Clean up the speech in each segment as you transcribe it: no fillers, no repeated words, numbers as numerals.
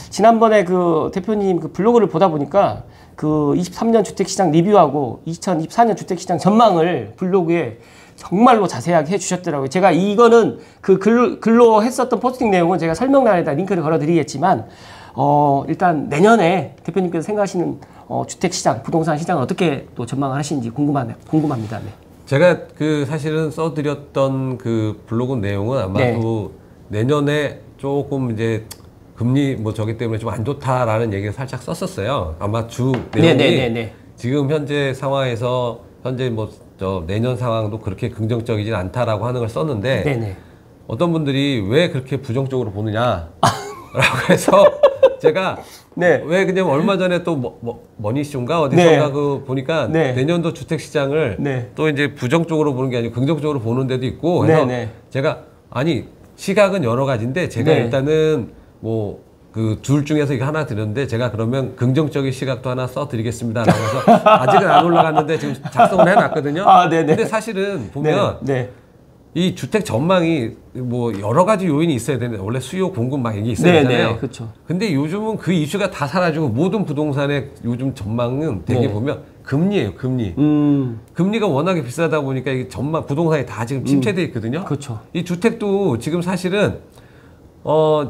지난번에 그 대표님 그 블로그를 보다 보니까 그 23년 주택시장 리뷰하고 2024년 주택시장 전망을 블로그에 정말로 자세하게 해주셨더라고요. 제가 이거는 그 글로 했었던 포스팅 내용은 제가 설명란에다 링크를 걸어드리겠지만, 일단 내년에 대표님께서 생각하시는 주택시장, 부동산 시장을 어떻게 또 전망을 하시는지 궁금합니다. 네. 제가 그 사실은 써드렸던 그 블로그 내용은 아마도 내년에 조금 이제 금리 뭐 저기 때문에 좀 안 좋다라는 얘기를 살짝 썼었어요. 아마 주 내용이 지금 현재 상황에서 현재 뭐 저 내년 상황도 그렇게 긍정적이진 않다라고 하는 걸 썼는데 어떤 분들이 왜 그렇게 부정적으로 보느냐라고 해서 제가 왜 그냥 얼마 전에 또 머니쇼인가 어디선가 그 보니까 내년도 주택 시장을 또 이제 부정적으로 보는 게 아니고 긍정적으로 보는 데도 있고 그래서 제가 아니 시각은 여러 가지인데 제가 일단은 뭐 그 둘 중에서 이거 하나 드렸는데 제가 그러면 긍정적인 시각도 하나 써드리겠습니다. 라고 해서 아직은 안 올라갔는데 지금 작성을 해놨거든요. 근데 사실은 보면 이 주택 전망이 뭐 여러 가지 요인이 있어야 되는데 원래 수요 공급 막 이게 있어야 되잖아요. 그렇죠. 근데 요즘은 그 이슈가 다 사라지고 모든 부동산의 요즘 전망은 되게 보면 금리예요, 금리. 금리가 워낙에 비싸다 보니까 이게 전망 부동산이 다 지금 침체돼 있거든요. 그렇죠. 이 주택도 지금 사실은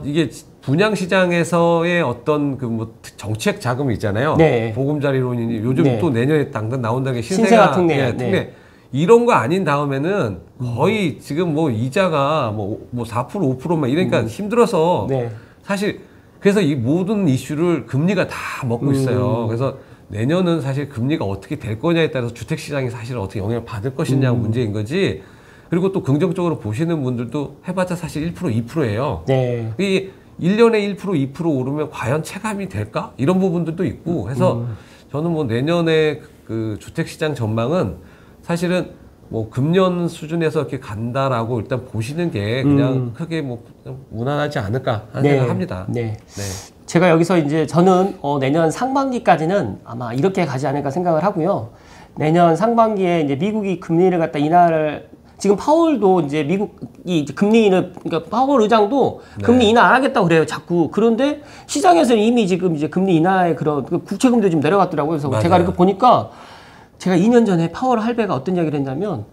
이게 분양 시장에서의 어떤 그 뭐 정책 자금이 있잖아요. 보금자리론이니 요즘 또 내년에 당장 나온다는 게 신생아 특례. 이런 거 아닌 다음에는 거의 지금 뭐 이자가 뭐 4% 5%만 이러니까 힘들어서 사실 그래서 이 모든 이슈를 금리가 다 먹고 있어요. 그래서 내년은 사실 금리가 어떻게 될 거냐에 따라서 주택 시장이 사실 어떻게 영향을 받을 것이냐 문제인 거지. 그리고 또 긍정적으로 보시는 분들도 해봤자 사실 1% 2%예요. 이 1년에 1% 2% 오르면 과연 체감이 될까? 이런 부분들도 있고 해서 저는 뭐 내년에 그 주택시장 전망은 사실은 뭐 금년 수준에서 이렇게 간다라고 일단 보시는 게 그냥 크게 뭐 무난하지 않을까 하는 생각합니다. 제가 여기서 이제 저는 내년 상반기까지는 아마 이렇게 가지 않을까 생각을 하고요. 내년 상반기에 이제 미국이 금리를 갖다 인하를 지금 파월도 이제 미국이 금리는 그러니까 파월 의장도 금리 인하 안 하겠다고 그래요, 자꾸. 그런데 시장에서는 이미 지금 이제 금리 인하의 그런 국채금리도 좀 내려갔더라고요. 그래서 제가 이렇게 보니까 제가 2년 전에 파월 할배가 어떤 이야기를 했냐면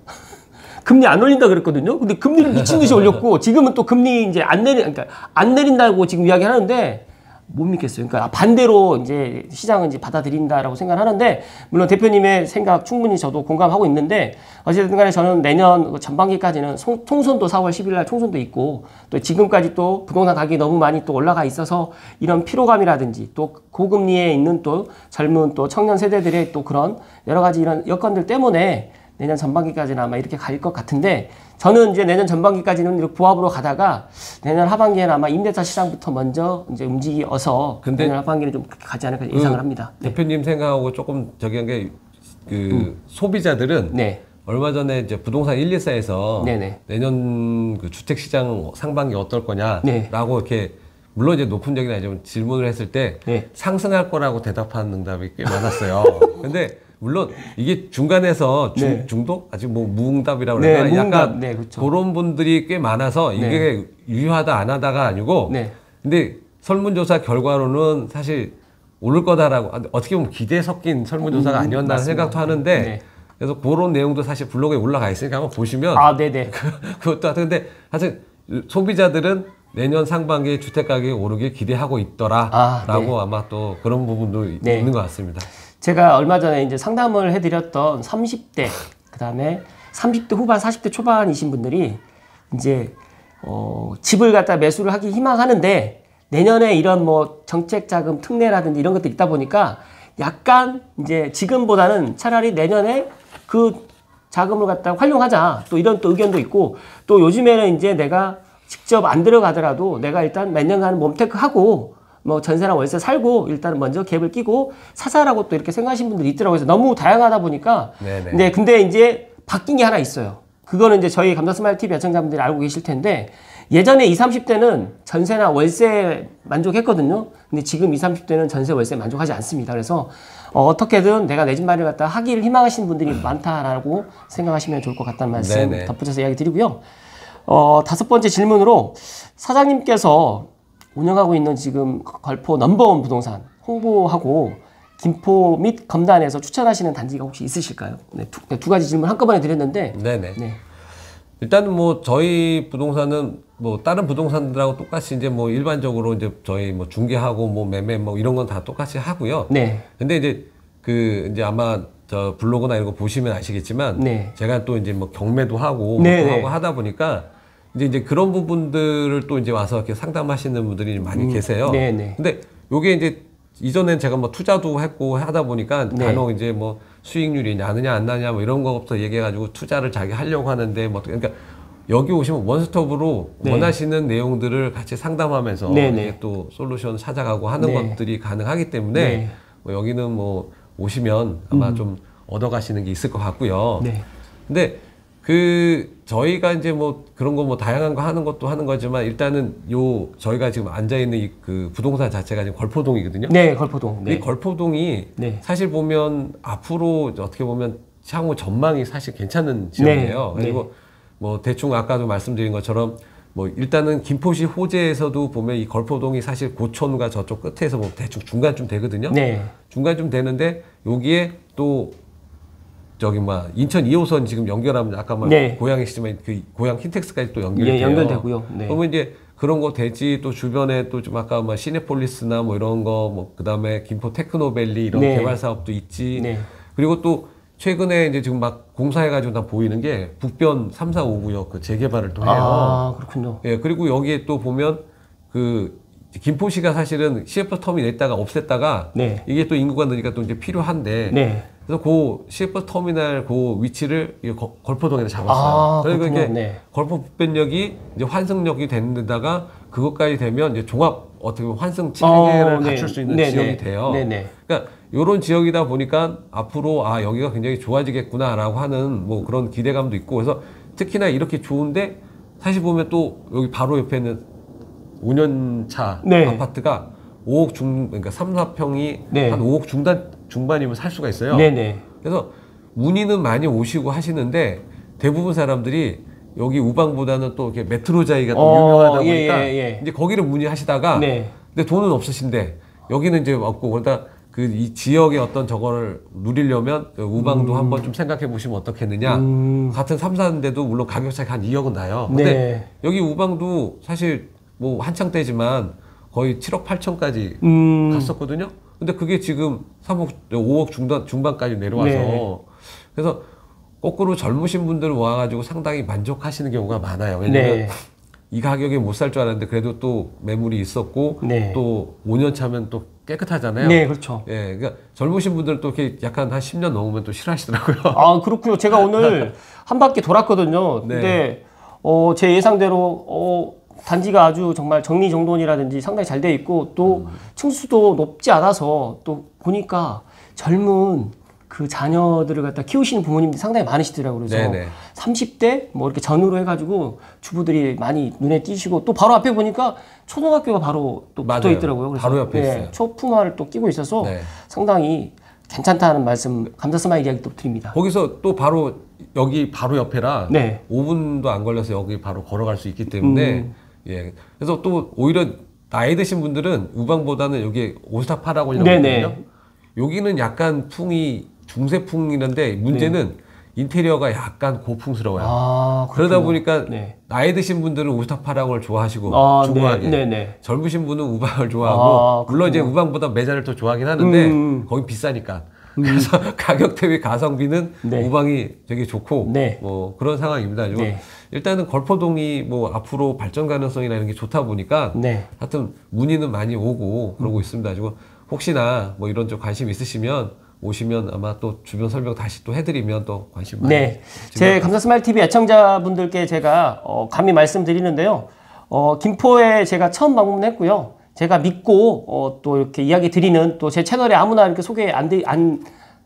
금리 안 올린다 그랬거든요. 근데 금리를 미친 듯이 올렸고 지금은 또 금리 이제 그러니까 안 내린다고 지금 이야기하는데 못 믿겠어요. 그러니까 반대로 이제 시장은 이제 받아들인다라고 생각하는데 물론 대표님의 생각 충분히 저도 공감하고 있는데 어쨌든 간에 저는 내년 전반기까지는 총선도 4월 10일 날 총선도 있고 또 지금까지 또 부동산 가격이 너무 많이 또 올라가 있어서 이런 피로감이라든지 또 고금리에 있는 또 젊은 또 청년 세대들의 또 그런 여러 가지 이런 여건들 때문에 내년 전반기까지는 아마 이렇게 갈 것 같은데 저는 이제 내년 전반기까지는 이렇게 보합으로 가다가 내년 하반기에는 아마 임대차 시장부터 먼저 이제 움직여서 내년 하반기는 좀 그렇게 가지 않을까 예상을 합니다. 대표님 생각하고 조금 저기 한 게 그 소비자들은 얼마 전에 이제 부동산 114에서 내년 그 주택 시장 상반기 어떨 거냐라고 이렇게 물론 이제 높은 적이 아니지만 질문을 했을 때 상승할 거라고 대답하는 응답이 꽤 많았어요. 근데 물론 이게 중간에서 중도? 아직 뭐 무응답이라고 그러나 약간 그런 분들이 꽤 많아서 이게 유효하다 안 하다가 아니고 근데 설문조사 결과로는 사실 오를 거다라고 어떻게 보면 기대에 섞인 설문조사가 아니었나 생각도 하는데 그래서 그런 내용도 사실 블로그에 올라가 있으니까 한번 보시면 그것도 근데 사실 소비자들은 내년 상반기에 주택가격이 오르길 기대하고 있더라라고 아마 또 그런 부분도 있는 것 같습니다. 제가 얼마 전에 이제 상담을 해드렸던 30대, 그 다음에 30대 후반, 40대 초반이신 분들이 이제, 집을 갖다 매수를 하기 희망하는데 내년에 이런 뭐 정책 자금 특례라든지 이런 것들이 있다 보니까 약간 이제 지금보다는 차라리 내년에 그 자금을 갖다 활용하자. 또 이런 또 의견도 있고 또 요즘에는 이제 내가 직접 안 들어가더라도 내가 일단 몇 년간 몸테크 하고 뭐 전세나 월세 살고 일단 먼저 갭을 끼고 사자라고 또 이렇게 생각하시는 분들이 있더라고요. 그래서 너무 다양하다 보니까 근데 이제 바뀐 게 하나 있어요. 그거는 이제 저희 감사스마일 TV 애청자분들이 알고 계실 텐데 예전에 20, 30대는 전세나 월세 만족했거든요. 근데 지금 20, 30대는 전세 월세 만족하지 않습니다. 그래서 어떻게든 내가 내 집 마련을 갖다 하기를 희망하시는 분들이 많다라고 생각하시면 좋을 것 같다는 말씀 덧붙여서 이야기 드리고요. 5번째 질문으로 사장님께서 운영하고 있는 지금 걸포 넘버원 부동산 홍보하고 김포 및 검단에서 추천하시는 단지가 혹시 있으실까요? 네, 두 가지 질문 한꺼번에 드렸는데. 네네. 네. 일단은 뭐 저희 부동산은 뭐 다른 부동산들하고 똑같이 이제 뭐 일반적으로 이제 저희 뭐 중개하고 뭐 매매 뭐 이런 건 다 똑같이 하고요. 네. 근데 이제 그 이제 아마 저 블로그나 이런 거 보시면 아시겠지만 네. 제가 또 이제 뭐 경매도 하고 네, 또 네. 하고 하다 보니까 이제 그런 부분들을 또 이제 와서 이렇게 상담하시는 분들이 많이 계세요. 네, 네. 근데 요게 이제 이전엔 제가 뭐 투자도 했고 하다 보니까 네. 간혹 이제 뭐 수익률이 나느냐 안 나느냐 뭐 이런 거부터 얘기해가지고 투자를 자기 하려고 하는데 뭐 그러니까 여기 오시면 원스톱으로 네. 원하시는 내용들을 같이 상담하면서 네, 네. 이제 또 솔루션 찾아가고 하는 네. 것들이 가능하기 때문에 네. 뭐 여기는 뭐 오시면 아마 좀 얻어가시는 게 있을 것 같고요. 네. 근데 그 저희가 이제 뭐 그런 거 뭐 다양한 거 하는 것도 하는 거지만 일단은 요 저희가 지금 앉아 있는 이 그 부동산 자체가 지금 걸포동이거든요. 네, 걸포동. 네. 이 걸포동이 네. 사실 보면 앞으로 어떻게 보면 향후 전망이 사실 괜찮은 지역이에요. 네. 그리고 뭐 대충 아까도 말씀드린 것처럼 뭐 일단은 김포시 호재에서도 보면 이 걸포동이 사실 고촌과 저쪽 끝에서 뭐 대충 중간쯤 되거든요. 네. 중간쯤 되는데 여기에 또 저기 뭐 인천 2호선 지금 연결하면 아까 뭐 네. 고양이시지만 그 고양 킨텍스까지 또 연결이 예, 돼요. 연결되고요. 네. 그러면 이제 그런 거 되지 또 주변에 또 좀 아까 뭐 시네폴리스나 뭐 이런 거 뭐 그다음에 김포 테크노밸리 이런 네. 개발 사업도 있지. 네. 그리고 또 최근에 이제 지금 막 공사해가지고 다 보이는 게 북변 3, 4, 5구역 그 재개발을 또 해요. 아, 그렇군요. 예, 그리고 여기에 또 보면 그 김포시가 사실은 CF 터미 냈다가 없앴다가 네. 이게 또 인구가 느니까 또 이제 필요한데 네. 그래서 그 CF 터미널 그 위치를 이 걸포동에다 잡았어요. 아, 그리고 그렇군요. 이게 네. 걸포 북변역이 이제 환승역이 되는 데다가 그것까지 되면 이제 종합 어떻게 보면 환승 체계를 네. 갖출 수 있는 네, 지역이 네. 돼요. 네, 네. 그러니까 요런 지역이다 보니까 앞으로 아 여기가 굉장히 좋아지겠구나라고 하는 뭐 그런 기대감도 있고 그래서 특히나 이렇게 좋은데 사실 보면 또 여기 바로 옆에 있는 5년차 네. 아파트가 5억 그러니까 3, 4평이 네. 한 5억 중반이면 살 수가 있어요. 네, 네. 그래서 문의는 많이 오시고 하시는데 대부분 사람들이 여기 우방보다는 또 이렇게 메트로자이가 또 유명하다 보니까 예. 이제 거기를 문의하시다가 네. 근데 돈은 없으신데 여기는 이제 없고 그러다 그 이 지역의 어떤 저거를 누리려면 우방도 한번 좀 생각해 보시면 어떻겠느냐. 같은 3, 4인데도 물론 가격 차이가 한 2억은 나요. 근데 네. 여기 우방도 사실 뭐 한창 때지만 거의 7억 8천까지 갔었거든요. 근데 그게 지금 3억, 5억 중반까지 내려와서 네. 그래서 거꾸로 젊으신 분들 와가지고 상당히 만족하시는 경우가 많아요. 왜냐면 네. 이 가격에 못 살 줄 알았는데 그래도 또 매물이 있었고 네. 또 5년 차면 또 깨끗하잖아요. 네, 그렇죠. 예, 그러니까 젊으신 분들 또 이렇게 약간 한 10년 넘으면 또 싫어하시더라고요. 아, 그렇군요. 제가 오늘 한 바퀴 돌았거든요. 네. 근데 제 예상대로 단지가 아주 정말 정리정돈이라든지 상당히 잘 돼 있고 또 층수도 높지 않아서 또 보니까 젊은 그 자녀들을 갖다 키우시는 부모님들이 상당히 많으시더라고요. 그래서 네네. 30대 뭐 이렇게 전후로 해가지고 주부들이 많이 눈에 띄시고 또 바로 앞에 보니까 초등학교가 바로 또 붙어 맞아요. 있더라고요. 그래서 바로 옆에 있어요. 초품화를 또 끼고 있어서 네. 상당히 괜찮다는 말씀 감사 스마일 이야기 또 드립니다. 거기서 또 바로 여기 바로 옆에라 네. 5분도 안 걸려서 여기 바로 걸어갈 수 있기 때문에 예. 그래서 또 오히려 나이 드신 분들은 우방보다는 여기 오스타파라고 이런 네네. 거거든요. 여기는 약간 풍이 중세풍이는데 문제는 인테리어가 약간 고풍스러워요. 아, 그러다 그렇군요. 보니까 네. 나이 드신 분들은 오스타파라고를 좋아하시고 아, 중후하게 네. 젊으신 분은 우방을 좋아하고 아, 물론 이제 우방보다 매자를 더 좋아하긴 하는데 거기 비싸니까 그래서 가격 대비 가성비는 네. 우방이 되게 좋고 네. 뭐 그런 상황입니다. 그리고 네. 일단은 걸포동이 뭐 앞으로 발전 가능성이나 이런 게 좋다 보니까 네. 하여튼 문의는 많이 오고 그러고 있습니다. 그리고 혹시나 뭐 이런 쪽 관심 있으시면 오시면 아마 또 주변 설명 다시 또 해드리면 또 관심 많이 네. 제 감사 스마일 TV 애청자분들께 제가 감히 말씀드리는데요. 김포에 제가 처음 방문했고요. 제가 믿고 또 이렇게 이야기 드리는 또 제 채널에 아무나 이렇게 소개 안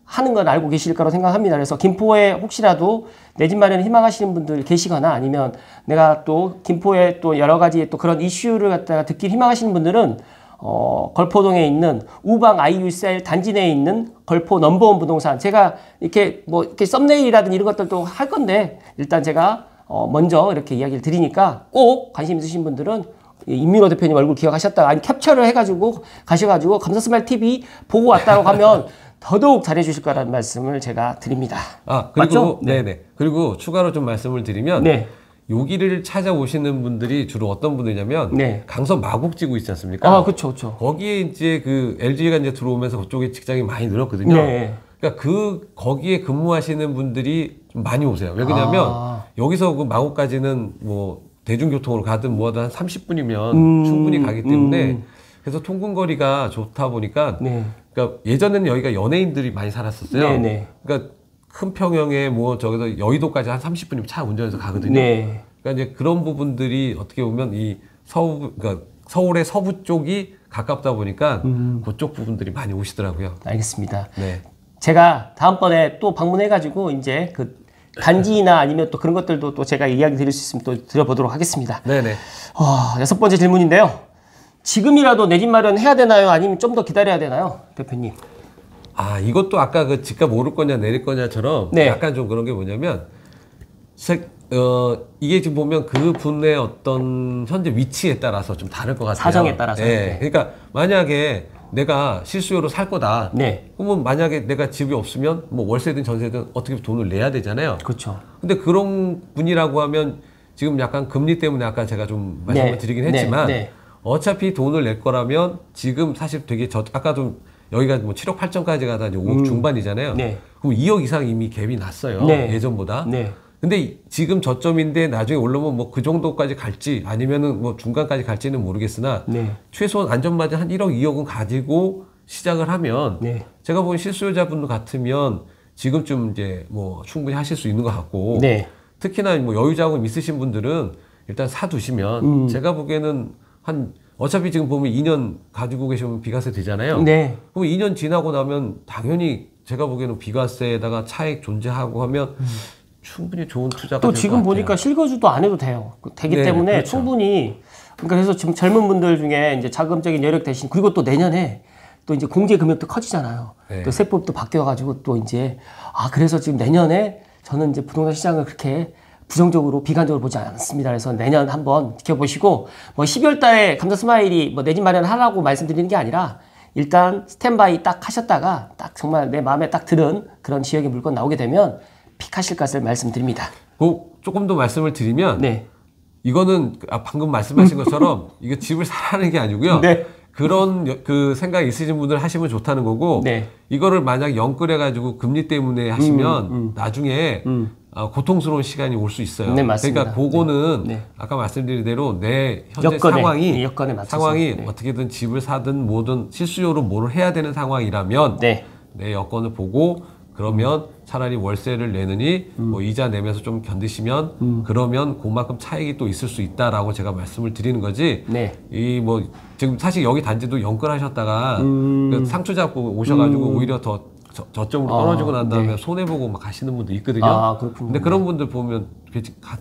하는 건 알고 계실 거라고 생각합니다. 그래서 김포에 혹시라도 내 집 마련을 희망하시는 분들 계시거나 아니면 내가 또 김포에 또 여러 가지 또 그런 이슈를 갖다가 듣길 희망하시는 분들은 걸포동에 있는 우방 IU셀 단지 내에 있는 걸포 넘버원 부동산 제가 이렇게 뭐 이렇게 썸네일이라든지 이런 것들도 할 건데 일단 제가 먼저 이렇게 이야기를 드리니까 꼭 관심 있으신 분들은 임민호 대표님 얼굴 기억하셨다가 아니 캡처를 해가지고 가셔가지고 감사스마일 TV 보고 왔다고 하면 더더욱 잘해주실 거라는 말씀을 제가 드립니다. 그리고 맞죠? 네네. 그리고 추가로 좀 말씀을 드리면 네. 여기를 찾아오시는 분들이 주로 어떤 분들이냐면 네. 강서 마곡지구 있지 않습니까? 그렇죠, 그렇죠. 거기에 이제 그 LG가 이제 들어오면서 그쪽에 직장이 많이 늘었거든요. 네. 그러니까 거기에 근무하시는 분들이 좀 많이 오세요. 왜 그러냐면 여기서 그 마곡까지는 뭐 대중교통으로 가든 뭐하든 한 30분이면 충분히 가기 때문에 그래서 통근거리가 좋다 보니까 네. 그러니까 예전에는 여기가 연예인들이 많이 살았었어요. 네, 네. 그러니까 큰 평형에 뭐 저기서 여의도까지 한 30분이면 차 운전해서 가거든요. 네. 그러니까 이제 그런 부분들이 어떻게 보면 이 그러니까 서울의 서부 쪽이 가깝다 보니까 그쪽 부분들이 많이 오시더라고요. 알겠습니다. 네. 제가 다음번에 또 방문해가지고 이제 그 단지나 아니면 또 그런 것들도 또 제가 이야기 드릴 수 있으면 또 드려보도록 하겠습니다. 네네. 6번째 질문인데요. 지금이라도 내 집 마련 해야 되나요? 아니면 좀 더 기다려야 되나요? 대표님. 이것도 아까 그 집값 오를 거냐 내릴 거냐처럼 네. 약간 좀 그런 게 뭐냐면 이게 지금 보면 그 분의 어떤 현재 위치에 따라서 좀 다를 것 같아요. 사정에 따라서. 네. 그러니까 만약에 내가 실수요로 살 거다. 네. 그러면 만약에 내가 집이 없으면 뭐 월세든 전세든 어떻게 돈을 내야 되잖아요. 그렇죠. 근데 그런 분이라고 하면 지금 약간 금리 때문에 아까 제가 좀 말씀을 네. 드리긴 했지만 네. 어차피 돈을 낼 거라면 지금 사실 되게 아까 좀 여기가 뭐 7억 8천까지 가다 이제 5억 중반이잖아요. 네. 그럼 2억 이상 이미 갭이 났어요. 네. 예전보다. 네. 근데 지금 저점인데 나중에 올라오면 뭐 그 정도까지 갈지 아니면은 뭐 중간까지 갈지는 모르겠으나 네. 최소한 안전마진 한 1억 2억은 가지고 시작을 하면 네. 제가 보기엔 실수요자분 같으면 지금쯤 이제 뭐 충분히 하실 수 있는 것 같고 네. 특히나 뭐 여유자금 있으신 분들은 일단 사두시면 제가 보기에는 어차피 지금 보면 2년 가지고 계시면 비과세 되잖아요. 네. 그럼 2년 지나고 나면 당연히 제가 보기에는 비과세에다가 차익 존재하고 하면 충분히 좋은 투자가 또 될 것 지금 같아요. 보니까 실거주도 안 해도 돼요. 되기 네, 때문에 그렇죠. 충분히 그러니까 그래서 지금 젊은 분들 중에 이제 자금적인 여력 대신 그리고 또 내년에 또 이제 공제 금액도 커지잖아요. 네. 또 세법도 바뀌어가지고 또 이제 그래서 지금 내년에 저는 이제 부동산 시장을 그렇게 부정적으로 비관적으로 보지 않습니다. 그래서 내년 한번 지켜보시고 뭐 12월 달에 감사 스마일이 뭐 내 집 마련하라고 말씀드리는 게 아니라 일단 스탠바이 딱 하셨다가 딱 정말 내 마음에 딱 들은 그런 지역의 물건 나오게 되면 픽하실 것을 말씀드립니다. 조금 더 말씀을 드리면 네. 이거는 방금 말씀하신 것처럼 이거 집을 사라는 게 아니고요. 네. 그런 그 생각 있으신 분들 하시면 좋다는 거고 네. 이거를 만약 연끌해 가지고 금리 때문에 하시면 나중에 고통스러운 시간이 올 수 있어요. 네, 맞습니다. 그러니까 그거는 네. 아까 말씀드린 대로 내 현재 여건에 맞춰서. 상황이 네. 어떻게든 집을 사든 뭐든 실수요로 뭐를 해야 되는 상황이라면 네. 내 여건을 보고 그러면 차라리 월세를 내느니 뭐 이자 내면서 좀 견디시면 그러면 그만큼 차익이 또 있을 수 있다라고 제가 말씀을 드리는 거지. 네. 이 뭐 지금 사실 여기 단지도 연끌하셨다가 그 상투 잡고 오셔가지고 오히려 더 저점으로 떨어지고 난 다음에 네. 손해 보고 막 가시는 분도 있거든요. 그렇군요. 근데 그런 분들 보면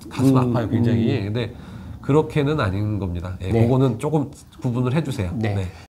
가슴 아파요 굉장히. 근데 그렇게는 아닌 겁니다. 예, 네. 그거는 조금 구분을 해주세요. 네. 네.